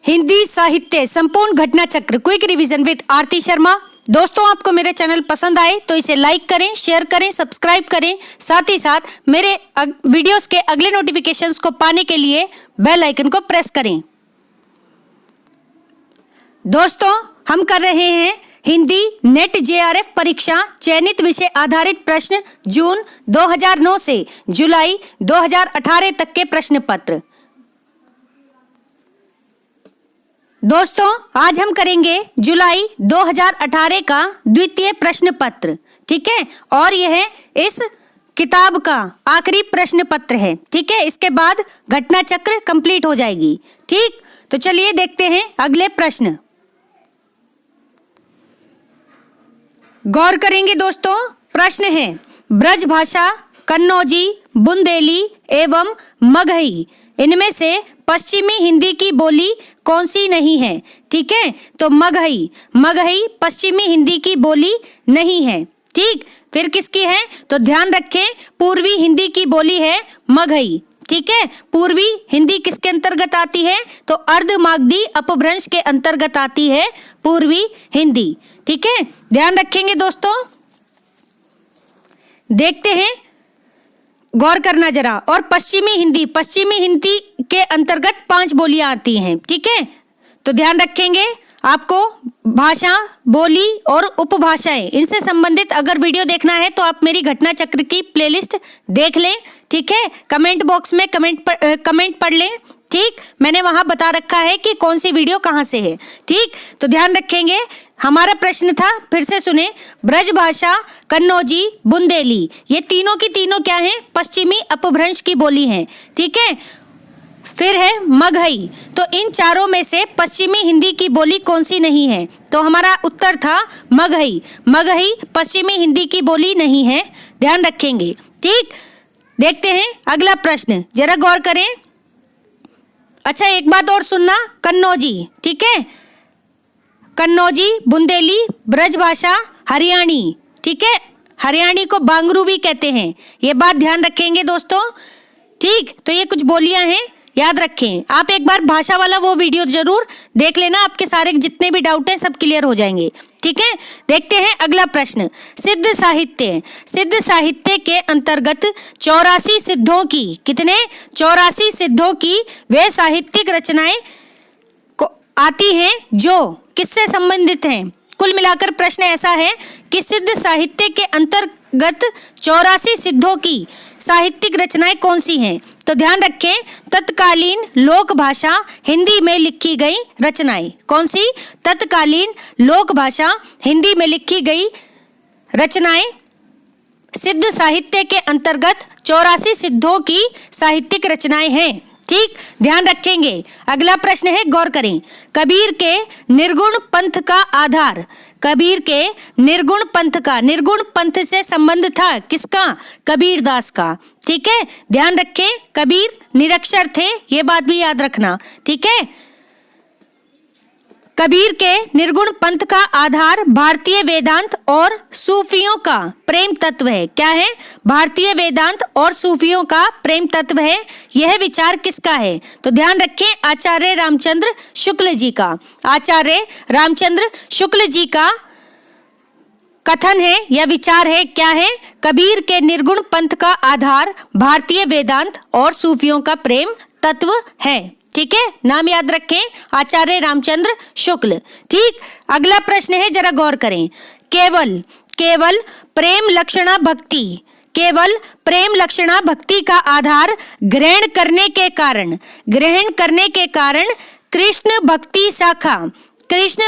हिंदी साहित्य संपूर्ण घटना चक्र क्विक रिवीजन विद आरती शर्मा। दोस्तों, आपको मेरे चैनल पसंद आए तो इसे लाइक करें, शेयर करें, सब्सक्राइब करें। साथ ही साथ मेरे वीडियोस के अगले नोटिफिकेशंस को पाने के लिए बेल आइकन को प्रेस करें। दोस्तों, हम कर रहे हैं हिंदी नेट जेआरएफ परीक्षा चयनित विषय आधारित प्रश्न जून 2009 से जुलाई 2018 तक के प्रश्न पत्र। दोस्तों, आज हम करेंगे जुलाई 2018 का द्वितीय प्रश्न पत्र, ठीक है। और यह इस किताब का आखिरी प्रश्न पत्र है, ठीक है। इसके बाद घटना चक्र कंप्लीट हो जाएगी, ठीक। तो चलिए देखते हैं अगले प्रश्न। गौर करेंगे दोस्तों। प्रश्न है, ब्रज भाषा, कन्नौजी, बुंदेली एवं मगही इनमें से पश्चिमी हिंदी की बोली कौन सी नहीं है, ठीक है। तो मगही पश्चिमी हिंदी की बोली नहीं है, ठीक। फिर किसकी है? तो ध्यान रखें, पूर्वी हिंदी की बोली है मगही, ठीक है। पूर्वी हिंदी किसके अंतर्गत आती है? तो अर्धमागधी अपभ्रंश के अंतर्गत आती है पूर्वी हिंदी, ठीक है। ध्यान रखेंगे दोस्तों। देखते हैं, गौर करना जरा। और पश्चिमी हिंदी के अंतर्गत 5 बोलियां आती हैं, ठीक है। तो ध्यान रखेंगे, आपको भाषा, बोली और उपभाषाएं इनसे संबंधित अगर वीडियो देखना है तो आप मेरी घटना चक्र की प्लेलिस्ट देख लें, ठीक है। कमेंट बॉक्स में कमेंट पढ़ लें, ठीक। मैंने वहां बता रखा है कि कौन सी वीडियो कहां से है, ठीक। तो ध्यान रखेंगे। हमारा प्रश्न था, फिर से सुने, ब्रज भाषा, कन्नौजी, बुंदेली ये तीनों की तीनों क्या हैं? पश्चिमी अपभ्रंश की बोली हैं, ठीक है। फिर है मगही। तो इन चारों में से पश्चिमी हिंदी की बोली कौन सी नहीं है? तो हमारा उत्तर था मगही पश्चिमी हिंदी की बोली नहीं है, ध्यान रखेंगे, ठीक। देखते हैं अगला प्रश्न, जरा गौर करें। अच्छा, एक बात और सुनना, कन्नौजी, ठीक है। कन्नौजी, बुंदेली, ब्रजभाषा, हरियाणी, ठीक है। हरियाणी को बांगरू भी कहते हैं, ये बात ध्यान रखेंगे दोस्तों, ठीक। तो ये कुछ बोलियां हैं, याद रखें। आप एक बार भाषा वाला वो वीडियो जरूर देख लेना, आपके सारे जितने भी डाउट हैं सब क्लियर हो जाएंगे, ठीक है। देखते हैं अगला प्रश्न। सिद्ध साहित्य के अंतर्गत 84 सिद्धों की, कितने? 84 सिद्धों की वे साहित्यिक रचनाएं आती हैं जो किससे संबंधित हैं? कुल मिलाकर प्रश्न ऐसा है कि सिद्ध साहित्य के अंतर्गत 84 सिद्धों की साहित्यिक रचनाएं कौन सी हैं? तो ध्यान रखें, तत्कालीन लोक भाषा हिंदी में लिखी गई रचनाएं। कौन सी? तत्कालीन लोक भाषा हिंदी में लिखी गई रचनाएं सिद्ध साहित्य के अंतर्गत 84 सिद्धों की साहित्यिक रचनाएं हैं, ठीक। ध्यान रखेंगे। अगला प्रश्न है, गौर करें। कबीर के निर्गुण पंथ का आधार, कबीर के निर्गुण पंथ से संबंध था किसका? कबीरदास का, ठीक है। ध्यान रखें, कबीर निरक्षर थे, ये बात भी याद रखना, ठीक है। कबीर के निर्गुण पंथ का आधार भारतीय वेदांत और सूफियों का प्रेम तत्व है। क्या है? भारतीय वेदांत और सूफियों का प्रेम तत्व है। यह विचार किसका है? तो ध्यान रखें, आचार्य रामचंद्र शुक्ल जी का। आचार्य रामचंद्र शुक्ल जी का कथन है या विचार है, क्या है? कबीर के निर्गुण पंथ का आधार भारतीय वेदांत और सूफियों का प्रेम तत्व है, ठीक है। नाम याद रखें, आचार्य रामचंद्र शुक्ल, ठीक। अगला प्रश्न है, जरा गौर करें। केवल प्रेम लक्षणा भक्ति का आधार ग्रहण करने के कारण कृष्ण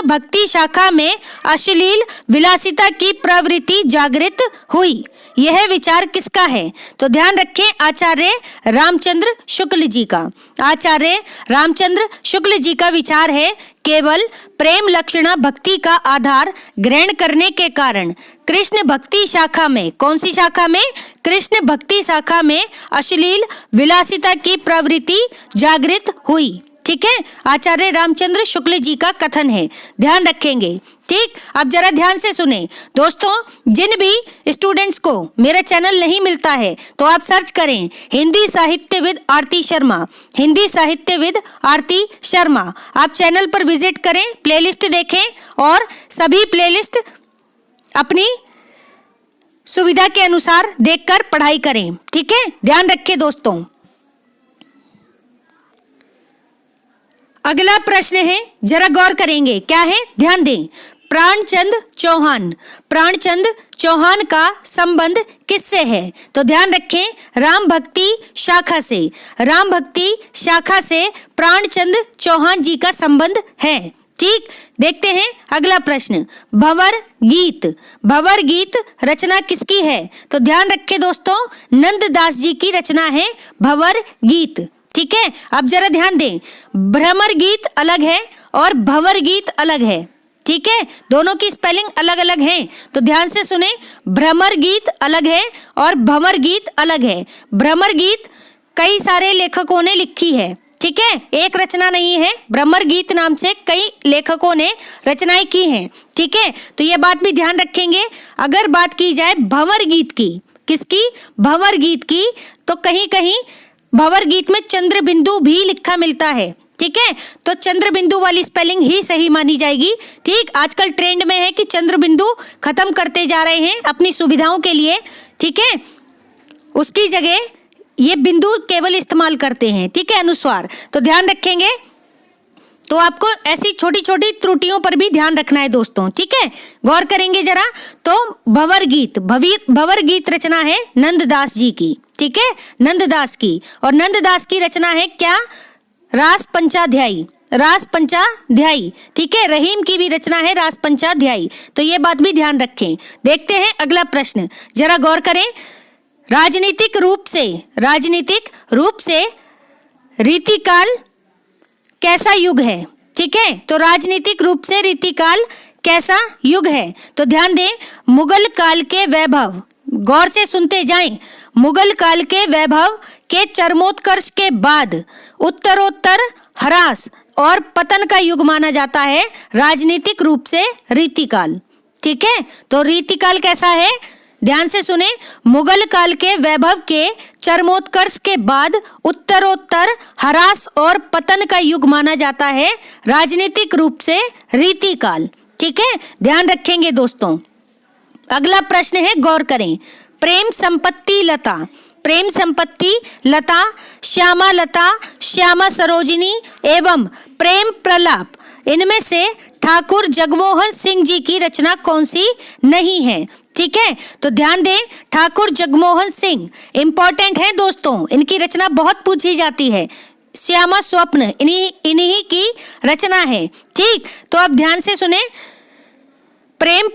भक्ति शाखा में अश्लील विलासिता की प्रवृत्ति जागृत हुई। यह विचार किसका है? तो ध्यान रखें, आचार्य रामचंद्र शुक्ल जी का। आचार्य रामचंद्र शुक्ल जी का विचार है, केवल प्रेम लक्षणा भक्ति का आधार ग्रहण करने के कारण कृष्ण भक्ति शाखा में, कौन सी शाखा में? कृष्ण भक्ति शाखा में अश्लील विलासिता की प्रवृत्ति जागृत हुई। ठीक है, आचार्य रामचंद्र शुक्ल जी का कथन है, ध्यान रखेंगे। ठीक, अब जरा ध्यान से सुने दोस्तों, जिन भी स्टूडेंट्स को मेरा चैनल नहीं मिलता है तो आप सर्च करें हिंदी साहित्यविद आरती शर्मा, हिंदी साहित्यविद आरती शर्मा। आप चैनल पर विजिट करें, प्लेलिस्ट देखें और सभी प्लेलिस्ट अपनी सुविधा के अनुसार देखकर पढ़ाई करें। ठीक है, ध्यान रखें दोस्तों। अगला प्रश्न है, जरा गौर करेंगे, क्या है, ध्यान दें। प्राणचंद चौहान, प्राणचंद चौहान का संबंध किससे है? तो ध्यान रखें, राम भक्ति शाखा से, राम भक्ति शाखा से प्राणचंद चौहान जी का संबंध है। ठीक, देखते हैं अगला प्रश्न। भंवर गीत, भंवर गीत रचना किसकी है? तो ध्यान रखें दोस्तों, नंददास जी की रचना है भंवर गीत। ठीक है, अब जरा ध्यान दें, भ्रमर गीत अलग है और भंवर गीत अलग है। ठीक है, दोनों की स्पेलिंग अलग अलग है, तो ध्यान से सुने, भ्रमर गीत अलग है और भंवर गीत अलग है। भ्रमर गीत कई सारे लेखकों ने लिखी है, ठीक है, एक रचना नहीं है, भ्रमर गीत नाम से कई लेखकों ने रचनाएं की हैं। ठीक है, तो ये बात भी ध्यान रखेंगे। अगर बात की जाए भंवर गीत की, किसकी, भंवर गीत की, तो कहीं कहीं भंवर गीत में चंद्र बिंदु भी लिखा मिलता है। ठीक है, तो चंद्र बिंदु वाली स्पेलिंग ही सही मानी जाएगी। ठीक, आजकल ट्रेंड में है कि चंद्र बिंदु खत्म करते जा रहे हैं अपनी सुविधाओं के लिए। ठीक है, उसकी जगह ये बिंदु केवल इस्तेमाल करते हैं। ठीक है, अनुस्वार, तो ध्यान रखेंगे। तो आपको ऐसी छोटी छोटी त्रुटियों पर भी ध्यान रखना है दोस्तों। ठीक है, गौर करेंगे जरा। तो भंवर गीत, भंवर गीत रचना है नंददास जी की। ठीक है, नंददास की, और नंददास की रचना है क्या, रास पंचाध्यायी, रास पंचाध्यायी। ठीक है, रहीम की भी रचना है रास पंचाध्यायी, तो ये बात भी ध्यान रखें। देखते हैं अगला प्रश्न, जरा गौर करें। राजनीतिक रूप से रीतिकाल कैसा युग है? ठीक है, तो राजनीतिक रूप से रीतिकाल कैसा युग है? तो ध्यान दें, मुगल काल के वैभव, गौर से सुनते जाएं, मुगल काल के वैभव के चरमोत्कर्ष के बाद उत्तरोत्तर ह्रास और पतन का युग माना जाता है राजनीतिक रूप से रीतिकाल। ठीक है, तो रीतिकाल कैसा है, ध्यान से सुने, मुगल काल के वैभव के चरमोत्कर्ष के बाद उत्तरोत्तर ह्रास और पतन का युग माना जाता है राजनीतिक रूप से रीतिकाल। ठीक है, ध्यान रखेंगे दोस्तों। अगला प्रश्न है, गौर करें। प्रेम संपत्ति लता, प्रेम संपत्ति लता, श्यामा लता, श्यामा सरोजिनी एवं प्रेम प्रलाप, इनमें से ठाकुर जगमोहन सिंह जी की रचना कौन सी नहीं है? ठीक है, तो ध्यान दें, ठाकुर जगमोहन सिंह इंपॉर्टेंट है दोस्तों, इनकी रचना बहुत पूछी जाती है। श्यामा स्वप्न इन्हीं की रचना है। ठीक, तो अब ध्यान से सुने, प्रेम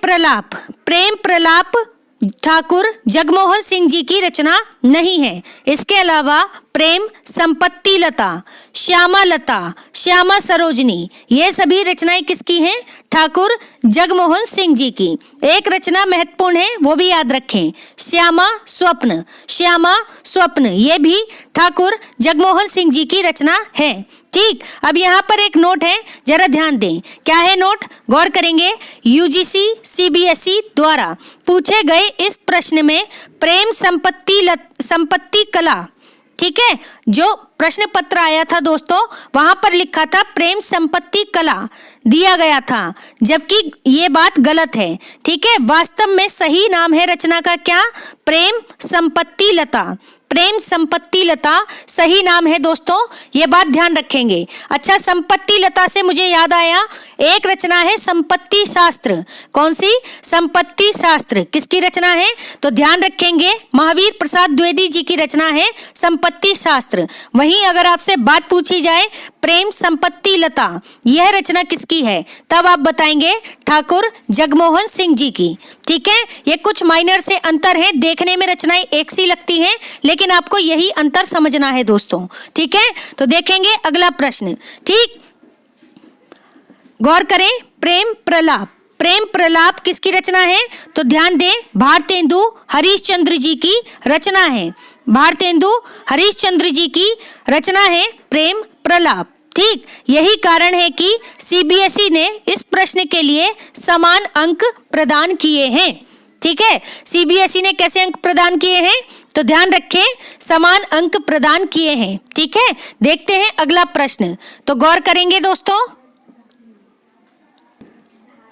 प्रलाप ठाकुर जगमोहन सिंह जी की रचना नहीं है। इसके अलावा प्रेम संपत्ति लता, श्यामा लता, श्यामा सरोजनी, ये सभी रचनाएं किसकी हैं? ठाकुर जगमोहन सिंह जी की। एक रचना महत्वपूर्ण है, वो भी याद रखें, श्यामा स्वप्न, श्यामा स्वप्न, ये भी ठाकुर जगमोहन सिंह जी की रचना है। ठीक, अब यहाँ पर एक नोट है, जरा ध्यान दें, क्या है नोट, गौर करेंगे। यूजीसी सीबीएसई द्वारा पूछे गए इस प्रश्न में प्रेम संपत्ति कला, ठीक है, जो प्रश्न पत्र आया था दोस्तों, वहां पर लिखा था प्रेम संपत्ति कला दिया गया था, जबकि ये बात गलत है। ठीक है, वास्तव में सही नाम है रचना का क्या, प्रेम संपत्ति लता, प्रेम संपत्ति लता सही नाम है दोस्तों, ये बात ध्यान रखेंगे। अच्छा, संपत्ति लता से मुझे याद आया, एक रचना है संपत्ति शास्त्र। कौन सी? संपत्ति शास्त्र किसकी रचना है? तो ध्यान रखेंगे, महावीर प्रसाद द्विवेदी जी की रचना है संपत्ति शास्त्र। वहीं अगर आपसे बात पूछी जाए प्रेम संपत्ति लता, यह रचना किसकी है, तब आप बताएंगे ठाकुर जगमोहन सिंह जी की। ठीक है, ये कुछ माइनर से अंतर है, देखने में रचनाएं एक सी लगती हैं, लेकिन आपको यही अंतर समझना है दोस्तों। ठीक है, तो देखेंगे अगला प्रश्न। ठीक, गौर करें, प्रेम प्रलाप, प्रेम प्रलाप किसकी रचना है? तो ध्यान दें, भारतेंदु हरिश्चंद्र जी की रचना है। भारतेंदु हरिश्चंद्र जी की रचना है प्रेम प्रलाप। ठीक, यही कारण है कि सीबीएसई ने इस प्रश्न के लिए समान अंक प्रदान किए हैं। ठीक है, सीबीएसई ने कैसे अंक प्रदान किए हैं, तो ध्यान रखें, समान अंक प्रदान किए हैं। ठीक है, देखते हैं अगला प्रश्न, तो गौर करेंगे दोस्तों।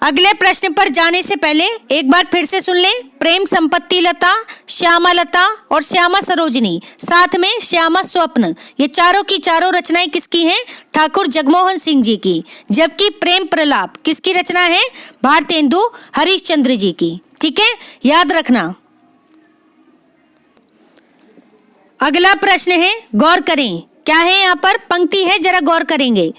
अगले प्रश्न पर जाने से पहले एक बार फिर से सुन लें। प्रेम संपत्ति लता, श्यामा लता और श्यामा सरोजनी, साथ में श्यामा स्वप्न, ये चारों की चारों रचनाएं किसकी हैं, ठाकुर जगमोहन सिंह जी की। जबकि प्रेम प्रलाप किसकी रचना है, भारतेंदु हरिश्चंद्र जी की। ठीक है, याद रखना। अगला प्रश्न है, गौर करें, क्या है यहाँ पर, पंक्ति है, जरा गौर करेंगे।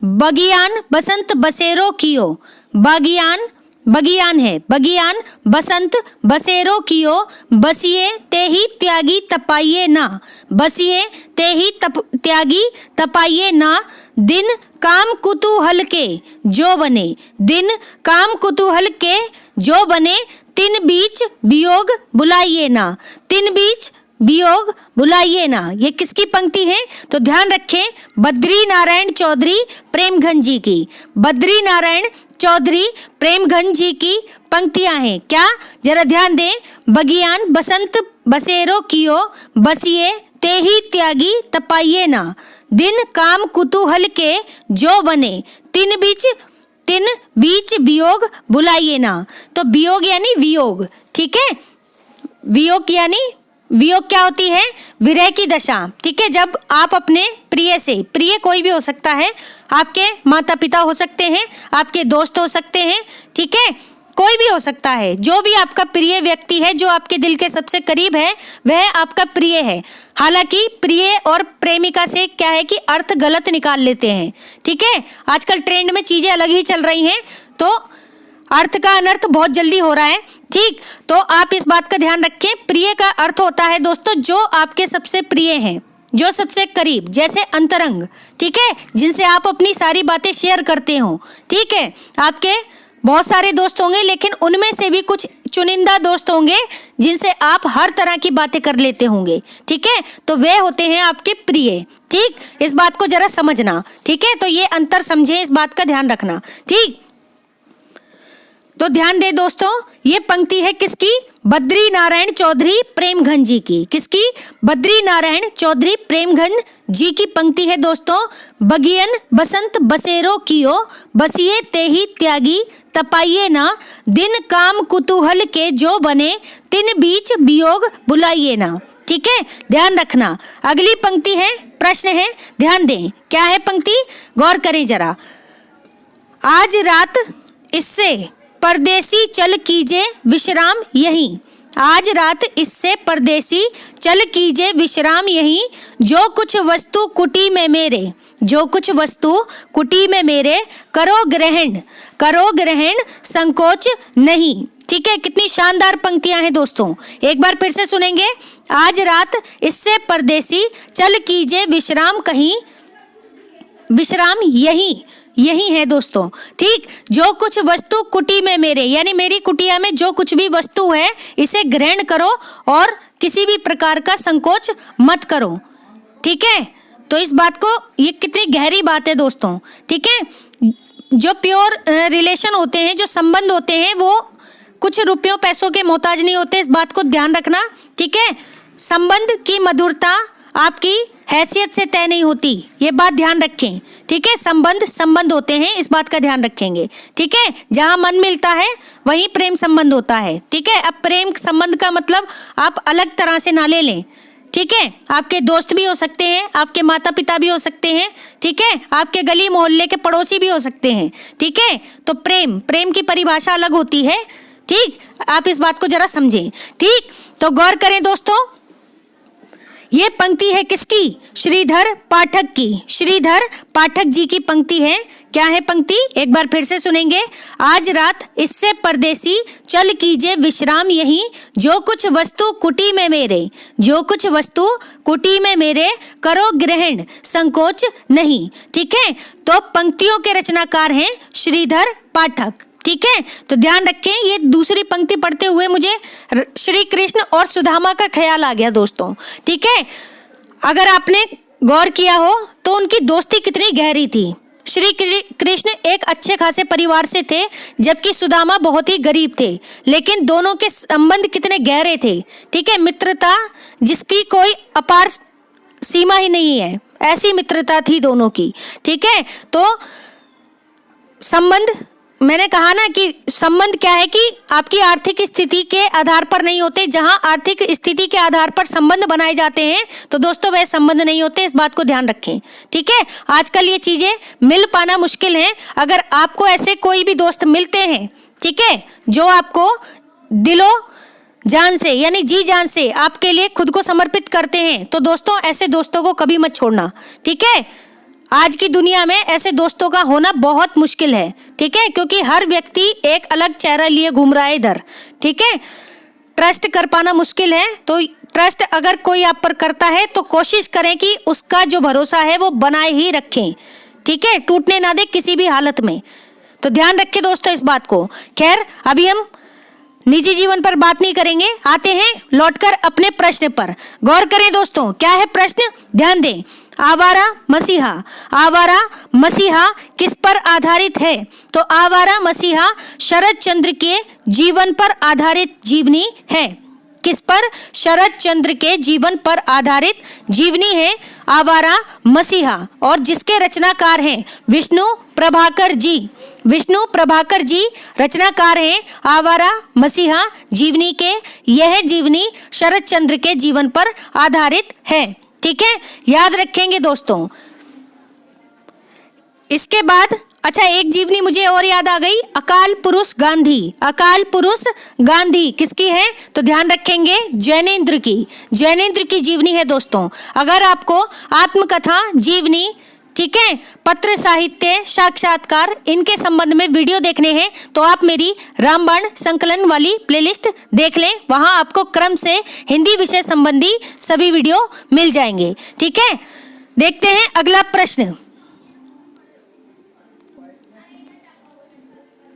बगियान बसंत बसेरो कियो, बगियान है, बगियान बसंत बसेरो कियो, बसिए ते ही त्यागी तपाइए ना, बसिए ते ही त्यागी तपाइए ना, दिन काम कुतूहल के जो बने, दिन काम कुतूहल के जो बने, तिन बीच वियोग बुलाइए ना, तिन बीच वियोग बुलाइए ना। ये किसकी पंक्ति है, तो ध्यान रखें, बद्री नारायण चौधरी प्रेमघन जी की, बद्री नारायण चौधरी प्रेमघन जी की पंक्तियां हैं। क्या, जरा ध्यान दें, बगियान बसंत बसेरो कियो, बसिए ते ही त्यागी तपाइए ना, दिन काम कुतूहल के जो बने, तिन बीच वियोग बुलाइए ना। तो वियोग यानी वियोग, ठीक है, वियोग यानी वियोग क्या होती है, विरह की दशा। ठीक है, जब आप अपने प्रिय से, प्रिय कोई भी हो सकता है, आपके माता पिता हो सकते हैं, आपके दोस्त हो सकते हैं, ठीक है, कोई भी हो सकता है, जो भी आपका प्रिय व्यक्ति है, जो आपके दिल के सबसे करीब है, वह आपका प्रिय है। हालांकि प्रिय और प्रेमिका से क्या है कि अर्थ गलत निकाल लेते हैं। ठीक है, आजकल ट्रेंड में चीजें अलग ही चल रही हैं, तो अर्थ का अनर्थ बहुत जल्दी हो रहा है। ठीक, तो आप इस बात का ध्यान रखें, प्रिय का अर्थ होता है दोस्तों जो आपके सबसे प्रिय हैं, जो सबसे करीब, जैसे अंतरंग। ठीक है, जिनसे आप अपनी सारी बातें शेयर करते हो। ठीक है, आपके बहुत सारे दोस्त होंगे, लेकिन उनमें से भी कुछ चुनिंदा दोस्त होंगे जिनसे आप हर तरह की बातें कर लेते होंगे। ठीक है, तो वे होते हैं आपके प्रिय। ठीक, इस बात को जरा समझना। ठीक है, तो ये अंतर समझे, इस बात का ध्यान रखना। ठीक, तो ध्यान दे दोस्तों, ये पंक्ति है किसकी, बद्री नारायण चौधरी प्रेमघन जी की। किसकी, बद्री नारायण चौधरी प्रेमघन जी की पंक्ति है दोस्तों। बगियन बसंत बसेरो कियो, बसिए ते ही त्यागी तपाइए ना, दिन काम कुतूहल के जो बने, तिन बीच वियोग बुलाइए ना। ठीक है, ध्यान रखना। अगली पंक्ति है, प्रश्न है, ध्यान दें, क्या है पंक्ति, गौर करें जरा। आज रात इससे परदेसी चल कीजे विश्राम यहीं, आज रात इससे परदेसी चल कीजे विश्राम यहीं, जो कुछ वस्तु कुटी में मेरे, जो कुछ वस्तु कुटी में मेरे, करो ग्रहण संकोच नहीं। ठीक है, कितनी शानदार पंक्तियां हैं दोस्तों, एक बार फिर से सुनेंगे। आज रात इससे परदेसी चल कीजे विश्राम कहीं, विश्राम यही है दोस्तों। ठीक, जो कुछ वस्तु कुटी में मेरे, यानी मेरी कुटिया में जो कुछ भी वस्तु है, इसे ग्रहण करो और किसी भी प्रकार का संकोच मत करो। ठीक है, तो इस बात को, ये कितनी गहरी बात है दोस्तों। ठीक है, जो प्योर रिलेशन होते हैं, जो संबंध होते हैं, वो कुछ रुपयों पैसों के मोहताज नहीं होते, इस बात को ध्यान रखना। ठीक है, संबंध की मधुरता आपकी हैसियत से तय नहीं होती, ये बात ध्यान रखें। ठीक है, संबंध होते हैं, इस बात का ध्यान रखेंगे। ठीक है, जहां मन मिलता है वहीं प्रेम संबंध होता है। ठीक है, अब प्रेम संबंध का मतलब आप अलग तरह से ना ले लें। ठीक है, आपके दोस्त भी हो सकते हैं, आपके माता पिता भी हो सकते हैं। ठीक है, आपके गली मोहल्ले के पड़ोसी भी हो सकते हैं। ठीक है, तो प्रेम की परिभाषा अलग होती है। ठीक, आप इस बात को जरा समझें। ठीक, तो गौर करें दोस्तों, ये पंक्ति है किसकी, श्रीधर पाठक की, श्रीधर पाठक जी की पंक्ति है। क्या है पंक्ति, एक बार फिर से सुनेंगे। आज रात इससे परदेसी चल कीजिए विश्राम यहीं, जो कुछ वस्तु कुटी में मेरे, जो कुछ वस्तु कुटी में मेरे, करो ग्रहण संकोच नहीं। ठीक है, तो पंक्तियों के रचनाकार हैं श्रीधर पाठक। ठीक है, तो ध्यान रखें, ये दूसरी पंक्ति पढ़ते हुए मुझे श्री कृष्ण और सुदामा का ख्याल आ गया दोस्तों। ठीक है, अगर आपने गौर किया हो तो उनकी दोस्ती कितनी गहरी थी। श्री कृष्ण एक अच्छे खासे परिवार से थे, जबकि सुदामा बहुत ही गरीब थे, लेकिन दोनों के संबंध कितने गहरे थे। ठीक है, मित्रता जिसकी कोई अपार सीमा ही नहीं है, ऐसी मित्रता थी दोनों की। ठीक है, तो संबंध, मैंने कहा ना कि संबंध क्या है कि आपकी आर्थिक स्थिति के आधार पर नहीं होते। जहां आर्थिक स्थिति के आधार पर संबंध बनाए जाते हैं तो दोस्तों वह संबंध नहीं होते, इस बात को ध्यान रखें। ठीक है, आजकल ये चीजें मिल पाना मुश्किल है। अगर आपको ऐसे कोई भी दोस्त मिलते हैं, ठीक है, जो आपको दिलो जान से यानी जी जान से आपके लिए खुद को समर्पित करते हैं, तो दोस्तों ऐसे दोस्तों को कभी मत छोड़ना। ठीक है, आज की दुनिया में ऐसे दोस्तों का होना बहुत मुश्किल है। ठीक है, क्योंकि हर व्यक्ति एक अलग चेहरा लिए घूम रहा है इधर। ठीक है, ट्रस्ट कर पाना मुश्किल है, तो ट्रस्ट अगर कोई आप पर करता है तो कोशिश करें कि उसका जो भरोसा है वो बनाए ही रखें। ठीक है, टूटने ना दे किसी भी हालत में, तो ध्यान रखें दोस्तों इस बात को। खैर, अभी हम निजी जीवन पर बात नहीं करेंगे, आते हैं लौटकर अपने प्रश्न पर। गौर करें दोस्तों, क्या है प्रश्न, ध्यान दें। आवारा मसीहा, आवारा मसीहा किस पर आधारित है? तो आवारा मसीहा शरद चंद्र के जीवन पर आधारित जीवनी है। किस पर? शरद चंद्र के जीवन पर आधारित जीवनी है आवारा मसीहा, और जिसके रचनाकार हैं विष्णु प्रभाकर जी। विष्णु प्रभाकर जी रचनाकार हैं आवारा मसीहा जीवनी के। यह जीवनी शरद चंद्र के जीवन पर आधारित है। ठीक है, याद रखेंगे दोस्तों। इसके बाद अच्छा, एक जीवनी मुझे और याद आ गई, अकाल पुरुष गांधी। अकाल पुरुष गांधी किसकी है? तो ध्यान रखेंगे जैनेंद्र की। जैनेंद्र की जीवनी है दोस्तों। अगर आपको आत्मकथा, जीवनी, ठीक है, पत्र साहित्य, साक्षात्कार, इनके संबंध में वीडियो देखने हैं तो आप मेरी रामबाण संकलन वाली प्लेलिस्ट देख लें। वहां आपको क्रम से हिंदी विषय संबंधी सभी वीडियो मिल जाएंगे। ठीक है, देखते हैं अगला प्रश्न।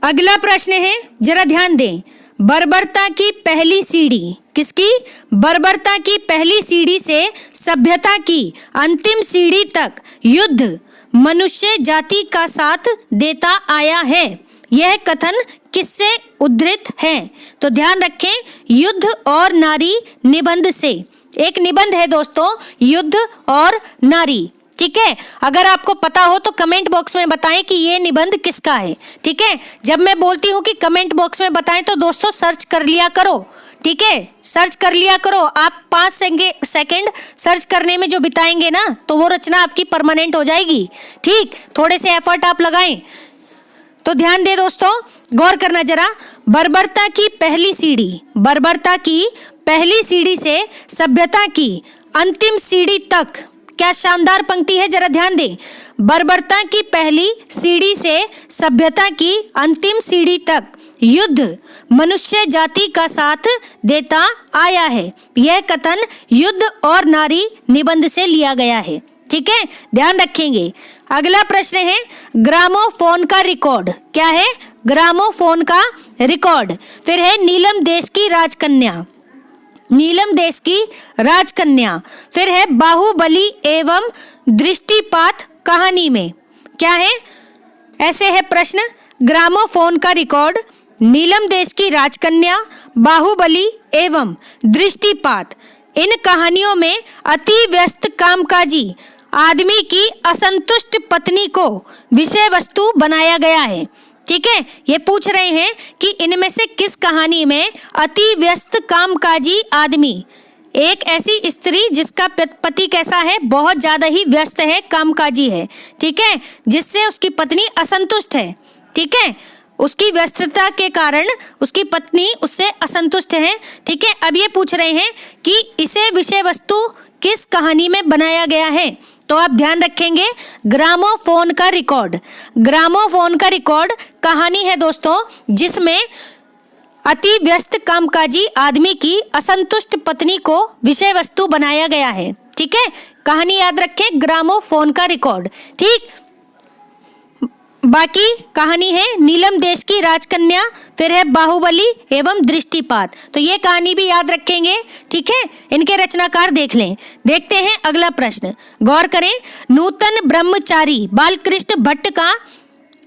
अगला प्रश्न है, जरा ध्यान दें, बर्बरता की पहली सीढ़ी किसकी? बर्बरता की पहली सीढ़ी से सभ्यता की अंतिम सीढ़ी तक युद्ध मनुष्य जाति का साथ देता आया है। यह कथन किससे उद्धृत है? तो ध्यान रखें, युद्ध और नारी निबंध से। एक निबंध है दोस्तों, युद्ध और नारी। ठीक है, अगर आपको पता हो तो कमेंट बॉक्स में बताएं कि ये निबंध किसका है। ठीक है, जब मैं बोलती हूँ कि कमेंट बॉक्स में बताएं तो दोस्तों सर्च कर लिया करो। ठीक है, सर्च कर लिया करो। आप 5 सेकंड सर्च करने में जो बिताएंगे ना, तो वो रचना आपकी परमानेंट हो जाएगी। ठीक, थोड़े से एफर्ट आप लगाएं। तो ध्यान दे दोस्तों, गौर करना जरा। बर्बरता की पहली सीढ़ी, बर्बरता की पहली सीढ़ी से सभ्यता की अंतिम सीढ़ी तक। क्या शानदार पंक्ति है, जरा ध्यान दें। बर्बरता की पहली सीढ़ी से सभ्यता की अंतिम सीढ़ी तक युद्ध मनुष्य जाति का साथ देता आया है। यह कथन युद्ध और नारी निबंध से लिया गया है। ठीक है, ध्यान रखेंगे। अगला प्रश्न है, ग्रामोफोन का रिकॉर्ड। क्या है? ग्रामोफोन का रिकॉर्ड। फिर है नीलम देश की राजकन्या, नीलम देश की राजकन्या। फिर है बाहुबली एवं दृष्टिपात कहानी में। क्या है? ऐसे है प्रश्न, ग्रामोफोन का रिकॉर्ड, नीलम देश की राजकन्या, बाहुबली एवं दृष्टिपात। इन कहानियों में अति व्यस्त कामकाजी आदमी की असंतुष्ट पत्नी को विषय वस्तु बनाया गया है। ठीक है, ये पूछ रहे हैं कि इनमें से किस कहानी में अति व्यस्त कामकाजी आदमी, एक ऐसी स्त्री जिसका पति कैसा है, बहुत ज्यादा ही व्यस्त है, कामकाजी है, ठीक है, जिससे उसकी पत्नी असंतुष्ट है। ठीक है, उसकी व्यस्तता के कारण उसकी पत्नी उससे असंतुष्ट है। ठीक है, अब ये पूछ रहे हैं कि इसे विषय वस्तु किस कहानी में बनाया गया है। तो आप ध्यान रखेंगे, ग्रामोफोन का रिकॉर्ड। ग्रामोफोन का रिकॉर्ड कहानी है दोस्तों, जिसमें अति व्यस्त कामकाजी आदमी की असंतुष्ट पत्नी को विषय वस्तु बनाया गया है। ठीक है, कहानी याद रखें, ग्रामोफोन का रिकॉर्ड। ठीक, बाकी कहानी है नीलम देश की राजकन्या, फिर है बाहुबली एवं दृष्टिपात। तो ये कहानी भी याद रखेंगे, ठीक है। इनके रचनाकार देख लें। देखते हैं अगला प्रश्न, गौर करें। नूतन ब्रह्मचारी बालकृष्ण भट्ट का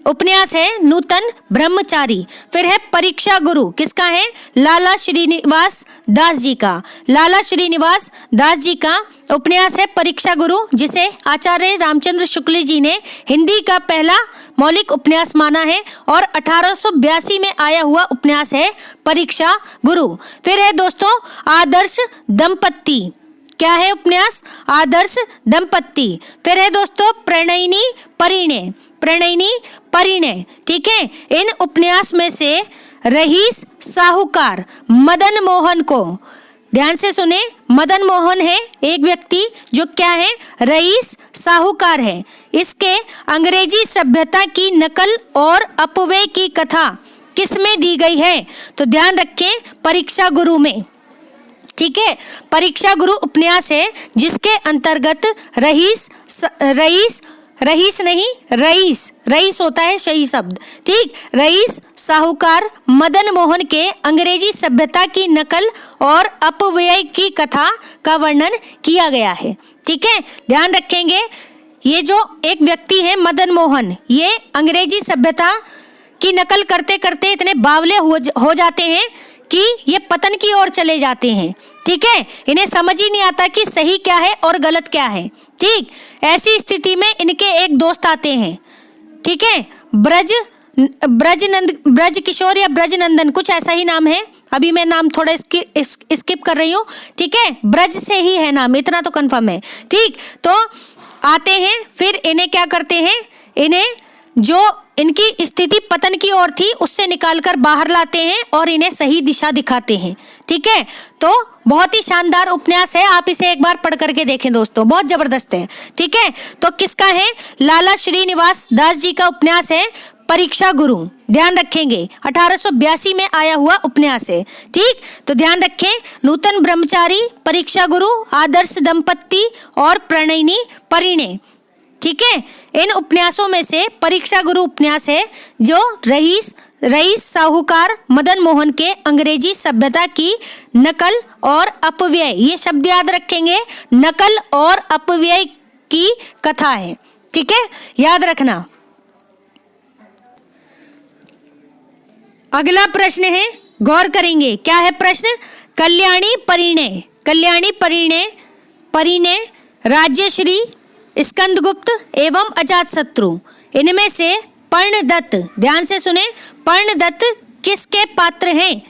उपन्यास है नूतन ब्रह्मचारी। फिर है परीक्षा गुरु, किसका है? लाला श्रीनिवास दास जी का। लाला श्रीनिवास दास जी का उपन्यास है परीक्षा गुरु, जिसे आचार्य रामचंद्र शुक्ल जी ने हिंदी का पहला मौलिक उपन्यास माना है और 1882 में आया हुआ उपन्यास है परीक्षा गुरु। फिर है दोस्तों आदर्श दंपत्ति, क्या है उपन्यास? आदर्श दंपत्ति। फिर है दोस्तों प्रणयिनी परिणय, प्रणयिनी परिणय, ठीक है। इन उपन्यास में से रईस साहूकार मदन मोहन को, ध्यान से सुने, मदन मोहन है एक व्यक्ति जो क्या है? रईस साहूकार है। इसके अंग्रेजी सभ्यता की नकल और अपव्यय की कथा किसमें दी गई है? तो ध्यान रखें परीक्षा गुरु में, ठीक है। परीक्षा गुरु उपन्यास है जिसके अंतर्गत रईस होता है सही शब्द, ठीक। रईस साहूकार मदन मोहन के अंग्रेजी सभ्यता की नकल और अपव्यय की कथा का वर्णन किया गया है, ठीक है। ध्यान रखेंगे ये जो एक व्यक्ति है मदन मोहन, ये अंग्रेजी सभ्यता की नकल करते करते इतने बावले हो जाते हैं कि ये पतन की ओर चले जाते हैं, ठीक है। इन्हें समझ ही नहीं आता कि सही क्या है और गलत क्या है, ठीक। ऐसी स्थिति में इनके एक दोस्त आते हैं, ठीक है। ब्रज किशोर या ब्रज नंदन, कुछ ऐसा ही नाम है, अभी मैं नाम थोड़ा स्किप कर रही हूँ, ठीक है। ब्रज से ही है नाम, इतना तो कंफर्म है, ठीक। तो आते हैं, फिर इन्हें क्या करते हैं? इन्हें जो इनकी स्थिति पतन की ओर थी उससे निकालकर बाहर लाते हैं और इन्हें सही दिशा दिखाते हैं, ठीक है। तो बहुत ही शानदार उपन्यास है, आप इसे एक बार पढ़ करके देखें दोस्तों, बहुत जबरदस्त है, ठीक है। तो किसका है? लाला श्रीनिवास दास जी का उपन्यास है परीक्षा गुरु, ध्यान रखेंगे 1882 में आया हुआ उपन्यास है, ठीक। तो ध्यान रखें नूतन ब्रह्मचारी, परीक्षा गुरु, आदर्श दंपत्ति और प्रणयिनी परिणय, ठीक है। इन उपन्यासों में से परीक्षा गुरु उपन्यास है जो रईस साहूकार मदन मोहन के अंग्रेजी सभ्यता की नकल और अपव्यय, ये शब्द याद रखेंगे, नकल और अपव्यय की कथा है, ठीक है, याद रखना। अगला प्रश्न है, गौर करेंगे, क्या है प्रश्न? कल्याणी परिणय, कल्याणी परिणय राज्यश्री, स्कंदगुप्त एवं अजातशत्रु, इनमें से पर्णदत्त, ध्यान से सुने, पर्णदत्त किसके पात्र हैं?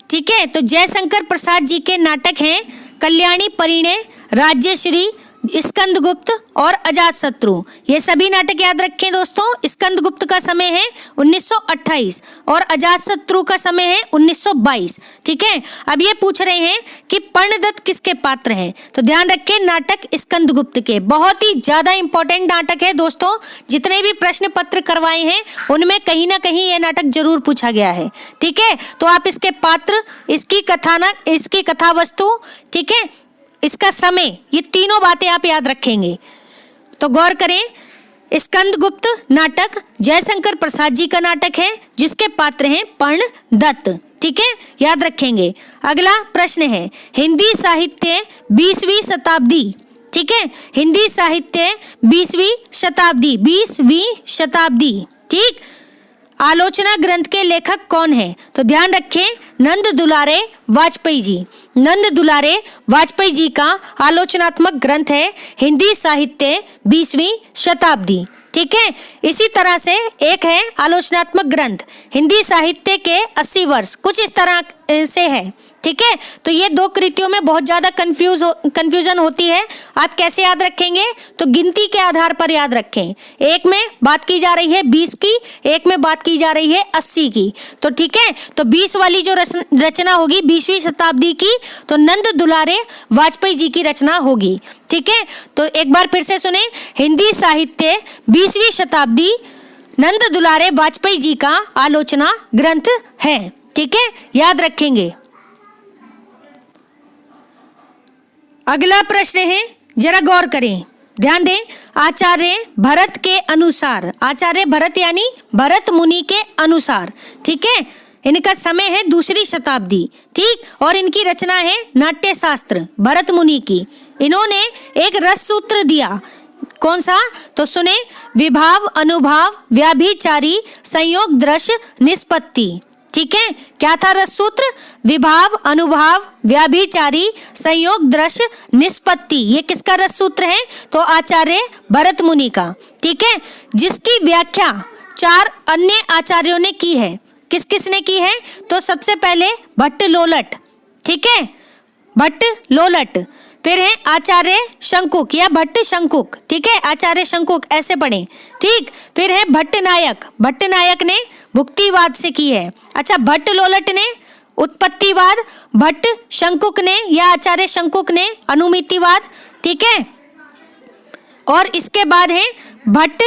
ठीक है, तो जयशंकर प्रसाद जी के नाटक हैं कल्याणी परिणय, राज्यश्री, स्कंदगुप्त और अजातशत्रु। ये सभी नाटक याद रखें दोस्तों। स्कंदगुप्त का समय है 1928 और अजातशत्रु का समय है 1922। ठीक है, अब ये पूछ रहे हैं कि पर्णदत्त किसके पात्र हैं, तो ध्यान रखें नाटक स्कंदगुप्त के। बहुत ही ज्यादा इंपॉर्टेंट नाटक है दोस्तों, जितने भी प्रश्न पत्र करवाए हैं उनमें कहीं ना कहीं ये नाटक जरूर पूछा गया है। ठीक है, तो आप इसके पात्र, इसकी कथानक, इसकी कथा वस्तु, ठीक है, इसका समय, ये तीनों बातें आप याद रखेंगे। तो गौर करें, स्कंदगुप्त नाटक जयशंकर प्रसाद जी का नाटक है जिसके पात्र हैं पर्णदत्त। ठीक है, याद रखेंगे। अगला प्रश्न है हिंदी साहित्य 20वीं शताब्दी। ठीक है, हिंदी साहित्य 20वीं शताब्दी। ठीक, आलोचना ग्रंथ के लेखक कौन है, तो ध्यान रखें नंद दुलारे वाजपेयी जी। नंद दुलारे वाजपेयी जी का आलोचनात्मक ग्रंथ है हिंदी साहित्य 20वीं शताब्दी। ठीक है, इसी तरह से एक है आलोचनात्मक ग्रंथ हिंदी साहित्य के 80 वर्ष, कुछ इस तरह से है। ठीक है, तो ये दो कृतियों में बहुत ज्यादा कंफ्यूजन होती है। आप कैसे याद रखेंगे, तो गिनती के आधार पर याद रखें। एक में बात की जा रही है 20 की, एक में बात की जा रही है 80 की। तो ठीक है, तो 20 वाली जो रचना होगी 20वीं शताब्दी की, तो नंद दुलारे वाजपेयी जी की रचना होगी। ठीक है, तो एक बार फिर से सुने, हिंदी साहित्य 20वीं शताब्दी नंद दुलारे वाजपेयी जी का आलोचना ग्रंथ है। ठीक है, याद रखेंगे। अगला प्रश्न है, जरा गौर करें, ध्यान दें, आचार्य भरत के अनुसार, आचार्य भरत यानी भरत मुनि के अनुसार, ठीक है। इनका समय है 2री शताब्दी, ठीक। और इनकी रचना है नाट्य शास्त्र, भरत मुनि की। इन्होंने एक रस सूत्र दिया, कौन सा? तो सुने, विभाव अनुभाव व्याभिचारी संयोग दृश्य निष्पत्ति, ठीक है। क्या था रस सूत्र? विभाव अनुभाव व्याभिचारी संयोग दृश्य निष्पत्ति। ये किसका रस सूत्र है? तो आचार्य भरत मुनि का, ठीक है। जिसकी व्याख्या 4 अन्य आचार्यों ने की है। किस किस ने की है? तो सबसे पहले भट्ट लोलट, ठीक है, भट्ट लोलट। फिर है आचार्य शंकुक या भट्ट शंकुक, ठीक है, आचार्य शंकुक ऐसे पढ़ें, ठीक। फिर है भट्ट नायक, भट्ट नायक ने भुक्तिवाद से की है। अच्छा, भट्ट लोलट ने उत्पत्तिवाद, भट्ट शंकुक ने या आचार्य शंकुक ने अनुमितिवाद, ठीक है। और इसके बाद है भट्ट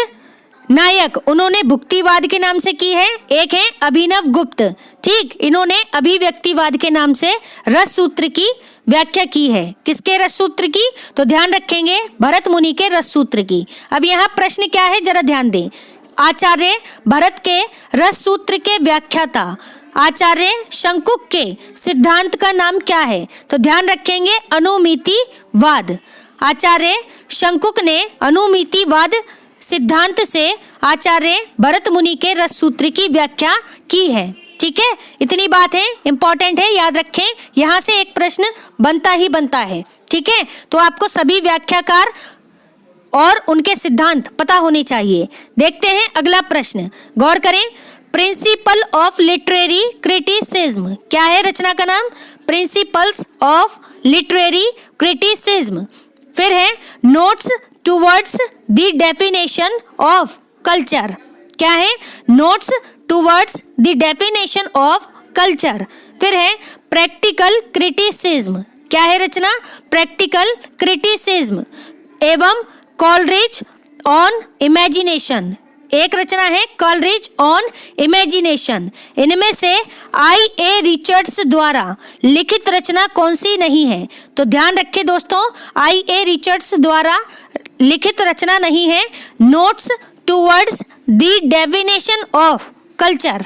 नायक, उन्होंने भुक्तिवाद के नाम से की है। एक है अभिनव गुप्त, ठीक, इन्होंने अभिव्यक्तिवाद के नाम से रस सूत्र की व्याख्या की है। किसके रस सूत्र की? तो ध्यान रखेंगे, भरत मुनि के रस सूत्र की। अब यहाँ प्रश्न क्या है, जरा ध्यान दें। आचार्य भरत के रस सूत्र के व्याख्याता आचार्य शंकुक के सिद्धांत का नाम क्या है? तो ध्यान रखेंगे, अनुमितिवाद। आचार्य शंकुक ने अनुमितिवाद सिद्धांत से आचार्य भरत मुनि के रस सूत्र की व्याख्या की है, ठीक है। इतनी बात है, इंपॉर्टेंट है, याद रखें। यहाँ से एक प्रश्न बनता ही बनता है, ठीक है। तो आपको सभी व्याख्याकार और उनके सिद्धांत पता होने चाहिए। देखते हैं अगला प्रश्न, गौर करें। प्रिंसिपल ऑफ लिटरेरी क्रिटिसिज्म, क्या है रचना का नाम? Principles of literary criticism. फिर है notes towards the definition of culture, क्या है? Notes towards the definition of culture. फिर है प्रैक्टिकल क्रिटिसिज्म, क्या है रचना? Practical criticism. एवं कॉलरिज ऑन इमेजिनेशन, एक रचना है कॉलरिज ऑन इमेजिनेशन। इनमें से I.A. रिचर्ड्स द्वारा लिखित रचना कौन सी नहीं है? तो ध्यान रखें दोस्तों, I.A. रिचर्ड्स द्वारा लिखित रचना नहीं है notes towards the definition of culture.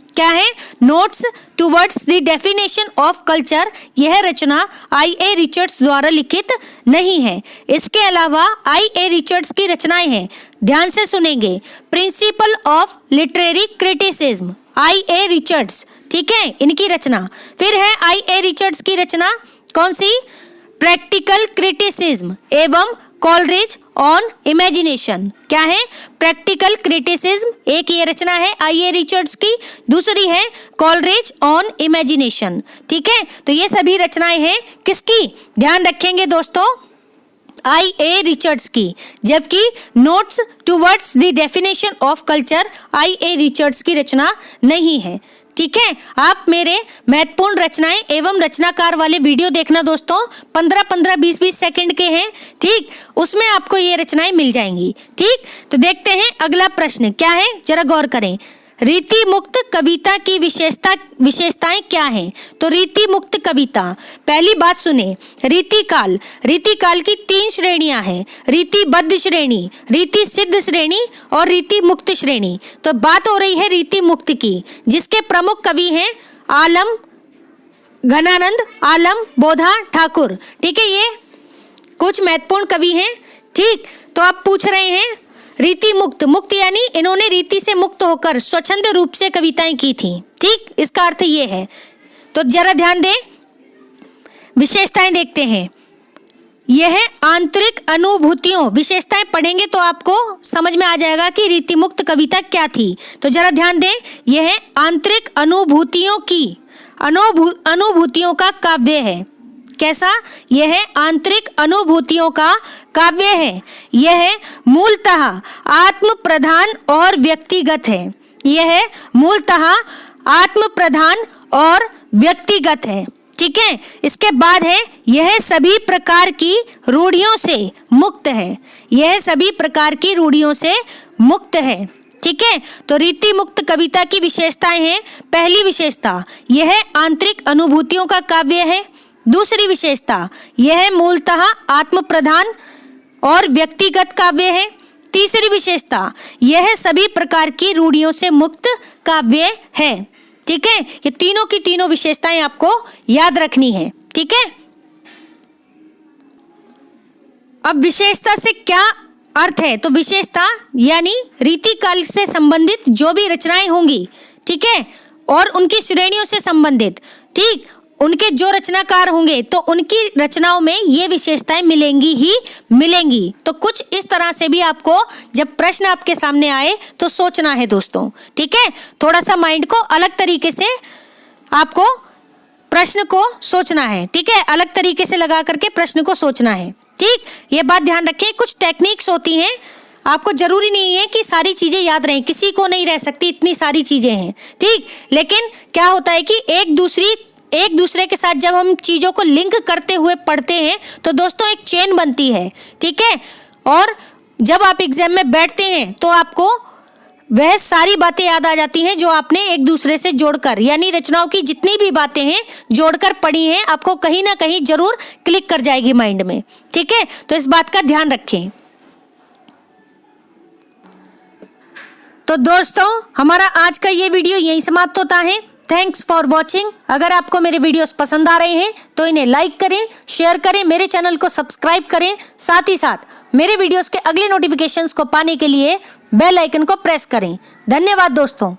क्या है? Notes towards the definition of culture. यह रचना I.A. रिचर्ड्स द्वारा लिखित नहीं है। इसके अलावा I.A. रिचर्ड्स की रचनाएं हैं, ध्यान से सुनेंगे। Principle of literary criticism, I.A. Richards, ठीक है, इनकी रचना। फिर है I.A. रिचर्ड्स की रचना कौन सी? प्रैक्टिकल क्रिटिसिज्म एवं कॉलरिज ऑन इमेजिनेशन। क्या है? प्रैक्टिकल क्रिटिसिज्म, एक ये रचना है I.A. रिचर्ड्स की, दूसरी है कॉलरिज ऑन इमेजिनेशन, ठीक है। तो ये सभी रचनाएं हैं किसकी? ध्यान रखेंगे दोस्तों, I.A. रिचर्ड्स की। जबकि notes towards the definition of culture I.A. Richards की रचना नहीं है, ठीक है। आप मेरे महत्वपूर्ण रचनाएं एवं रचनाकार वाले वीडियो देखना दोस्तों, 15-15, 20-20 सेकंड के हैं, ठीक। उसमें आपको ये रचनाएं मिल जाएंगी, ठीक। तो देखते हैं अगला प्रश्न क्या है, जरा गौर करें। रीति मुक्त कविता की विशेषताएं क्या हैं? तो रीति मुक्त कविता, पहली बात सुने, रीतिकाल की 3 श्रेणियां हैं, रीतिबद्ध श्रेणी, रीति सिद्ध श्रेणी और रीति मुक्त श्रेणी। तो बात हो रही है रीति मुक्त की, जिसके प्रमुख कवि हैं आलम घनानंद, आलम बोधा ठाकुर, ठीक है। ये कुछ महत्वपूर्ण कवि हैं, ठीक। तो आप पूछ रहे हैं रीति मुक्त यानी इन्होंने रीति से मुक्त होकर स्वच्छंद रूप से कविताएं की थी, ठीक, इसका अर्थ ये है। तो जरा ध्यान दें, विशेषताएं देखते हैं। यह आंतरिक अनुभूतियों, विशेषताएं पढ़ेंगे तो आपको समझ में आ जाएगा कि रीति मुक्त कविता क्या थी। तो जरा ध्यान दें, यह आंतरिक अनुभूतियों का काव्य है। कैसा? यह आंतरिक अनुभूतियों का काव्य है। यह मूलतः आत्म प्रधान और व्यक्तिगत है। यह मूलतः आत्म प्रधान और व्यक्तिगत है, ठीक है। इसके बाद है यह सभी प्रकार की रूढ़ियों से मुक्त है। यह सभी प्रकार की रूढ़ियों से मुक्त है, ठीक है। तो रीति मुक्त कविता की विशेषताएं हैं। पहली विशेषता, यह आंतरिक अनुभूतियों का काव्य है। दूसरी विशेषता, यह मूलतः आत्म प्रधान और व्यक्तिगत काव्य है। तीसरी विशेषता, यह सभी प्रकार की रूढ़ियों से मुक्त काव्य है। ठीक है, ये तीनों की तीनों विशेषताएं आपको याद रखनी है। ठीक है, अब विशेषता से क्या अर्थ है? तो विशेषता यानी रीतिकाल से संबंधित जो भी रचनाएं होंगी, ठीक है, और उनकी श्रेणियों से संबंधित, ठीक, उनके जो रचनाकार होंगे तो उनकी रचनाओं में ये विशेषताएं मिलेंगी ही मिलेंगी। तो कुछ इस तरह से भी आपको जब प्रश्न आपके सामने आए तो सोचना है दोस्तों। ठीक है, थोड़ा सा माइंड को अलग तरीके से आपको प्रश्न को सोचना है। ठीक है, अलग तरीके से लगा करके प्रश्न को सोचना है। ठीक, ये बात ध्यान रखें, कुछ टेक्निक्स होती हैं, आपको जरूरी नहीं है कि सारी चीजें याद रहें, किसी को नहीं रह सकती, इतनी सारी चीजें हैं। ठीक, लेकिन क्या होता है कि एक दूसरे के साथ जब हम चीजों को लिंक करते हुए पढ़ते हैं तो दोस्तों एक चेन बनती है। ठीक है, और जब आप एग्जाम में बैठते हैं तो आपको वह सारी बातें याद आ जाती हैं जो आपने एक दूसरे से जोड़कर, यानी रचनाओं की जितनी भी बातें हैं जोड़कर पढ़ी हैं, आपको कहीं ना कहीं जरूर क्लिक कर जाएगी माइंड में। ठीक है, तो इस बात का ध्यान रखें। तो दोस्तों, हमारा आज का ये वीडियो यहीं समाप्त होता है। Thanks for watching. अगर आपको मेरे वीडियोस पसंद आ रहे हैं तो इन्हें लाइक करें, शेयर करें, मेरे चैनल को सब्सक्राइब करें, साथ ही साथ मेरे वीडियोस के अगले नोटिफिकेशंस को पाने के लिए बेल आइकन को प्रेस करें। धन्यवाद दोस्तों।